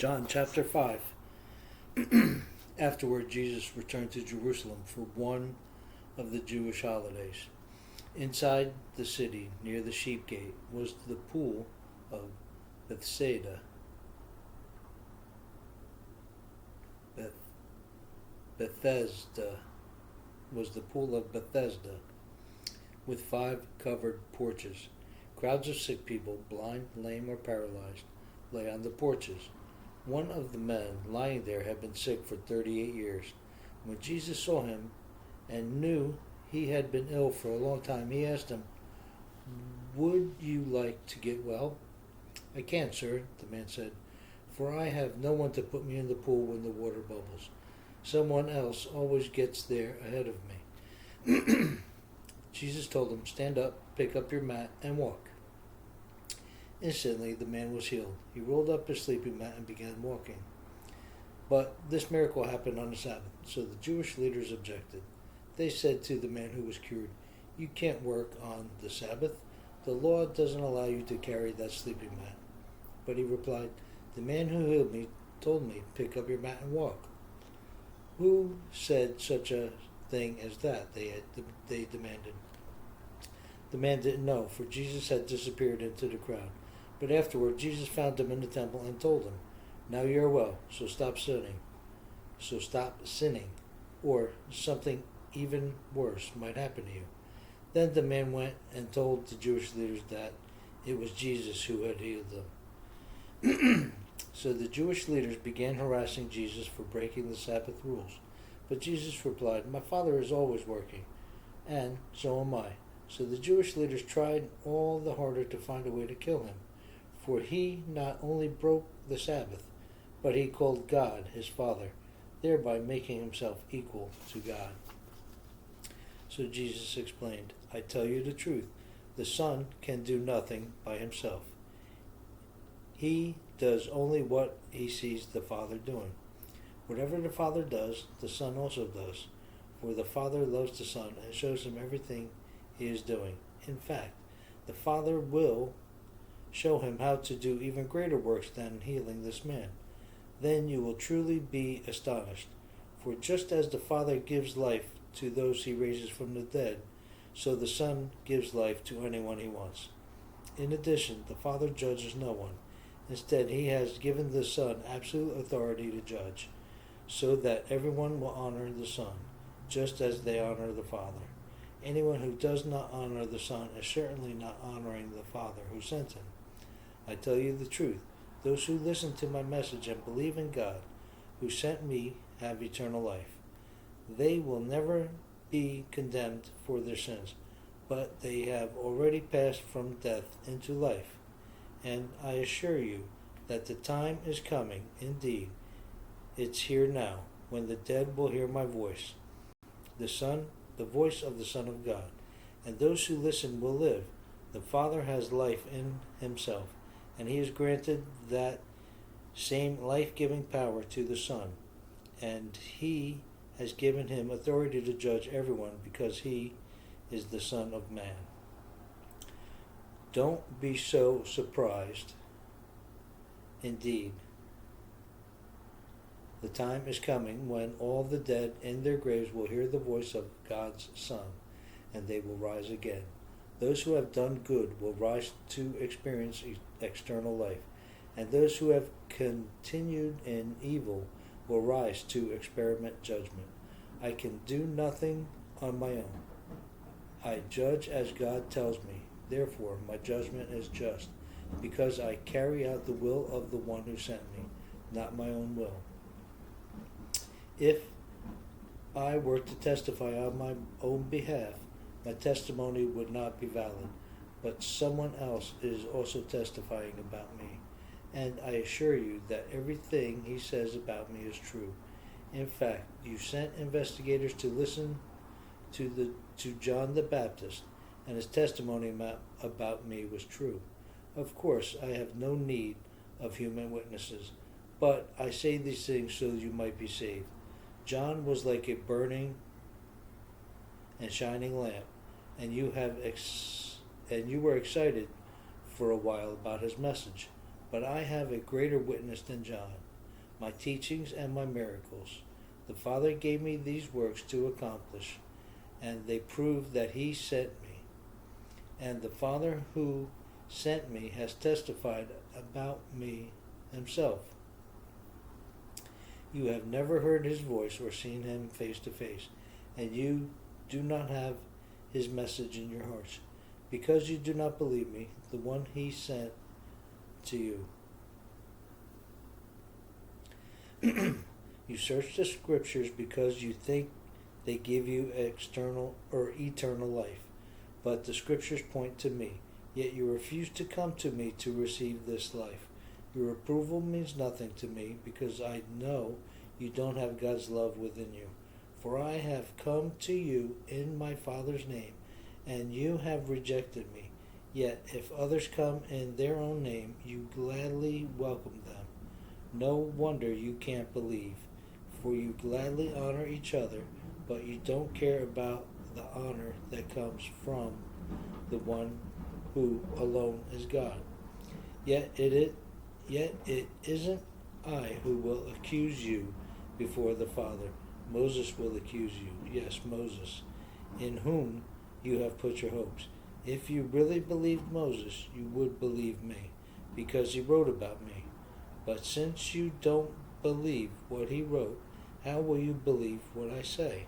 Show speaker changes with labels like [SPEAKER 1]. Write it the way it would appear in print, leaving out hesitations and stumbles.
[SPEAKER 1] John chapter 5. Afterward, Jesus returned to Jerusalem for one of the Jewish holidays. Inside the city, near the sheep gate, was the pool of Bethsaida. Bethesda was the pool of Bethesda, with 5 covered porches. Crowds of sick people, blind, lame, or paralyzed, lay on the porches. One of the men lying there had been sick for 38 years. When Jesus saw him and knew he had been ill for a long time, he asked him, "Would you like to get well?" "I can't, sir," the man said, "for I have no one to put me in the pool when the water bubbles. Someone else always gets there ahead of me." Jesus told him, "Stand up, pick up your mat, and walk." Instantly, the man was healed. He rolled up his sleeping mat and began walking. But this miracle happened on the Sabbath, so the Jewish leaders objected. They said to the man who was cured, "You can't work on the Sabbath. The law doesn't allow you to carry that sleeping mat." But he replied, "The man who healed me told me, 'Pick up your mat and walk.'" "Who said such a thing as that?" they demanded. The man didn't know, for Jesus had disappeared into the crowd. But afterward, Jesus found him in the temple and told him, "Now you are well, so stop sinning. Or something even worse might happen to you." Then the man went and told the Jewish leaders that it was Jesus who had healed them. So the Jewish leaders began harassing Jesus for breaking the Sabbath rules. But Jesus replied, "My Father is always working, and so am I." So the Jewish leaders tried all the harder to find a way to kill him. For he not only broke the Sabbath, but he called God his Father, thereby making himself equal to God. So Jesus explained, "I tell you the truth, the Son can do nothing by himself. He does only what he sees the Father doing. Whatever the Father does, the Son also does. For the Father loves the Son and shows him everything he is doing. In fact, the Father will show him how to do even greater works than healing this man. Then you will truly be astonished. For just as the Father gives life to those he raises from the dead, so the Son gives life to anyone he wants. In addition, the Father judges no one. Instead, he has given the Son absolute authority to judge, so that everyone will honor the Son, just as they honor the Father. Anyone who does not honor the Son is certainly not honoring the Father who sent him. I tell you the truth, those who listen to my message and believe in God, who sent me, have eternal life. They will never be condemned for their sins, but they have already passed from death into life. And I assure you that the time is coming, indeed, it's here now, when the dead will hear my voice, the voice of the Son of God, and those who listen will live. The Father has life in himself, and he has granted that same life-giving power to the Son, and he has given him authority to judge everyone because he is the Son of Man. Don't be so surprised. Indeed, the time is coming when all the dead in their graves will hear the voice of God's Son, and they will rise again. Those who have done good will rise to experience eternal life, and those who have continued in evil will rise to experiment judgment. I can do nothing on my own. I judge as God tells me. Therefore, my judgment is just, because I carry out the will of the one who sent me, not my own will. If I were to testify on my own behalf, my testimony would not be valid, but someone else is also testifying about me, and I assure you that everything he says about me is true. In fact, you sent investigators to listen to John the Baptist, and his testimony about me was true. Of course, I have no need of human witnesses, but I say these things so you might be saved. John was like a burning and shining lamp, and you were excited for a while about his message. But I have a greater witness than John. my teachings, and my miracles. The Father gave me these works to accomplish, and they prove that he sent me. And the Father who sent me has testified about me himself. You have never heard his voice or seen him face to face, and you do not have his message in your hearts, because you do not believe me, the one he sent to you. You search the scriptures because you think they give you external or eternal life, but the scriptures point to me. Yet you refuse to come to me to receive this life. Your approval means nothing to me because I know you don't have God's love within you. For I have come to you in my Father's name, and you have rejected me. Yet if others come in their own name, you gladly welcome them. No wonder you can't believe, for you gladly honor each other, but you don't care about the honor that comes from the one who alone is God. Yet it isn't I who will accuse you before the Father. Moses will accuse you. Yes, Moses, in whom you have put your hopes. If you really believed Moses, you would believe me, because he wrote about me. But since you don't believe what he wrote, how will you believe what I say?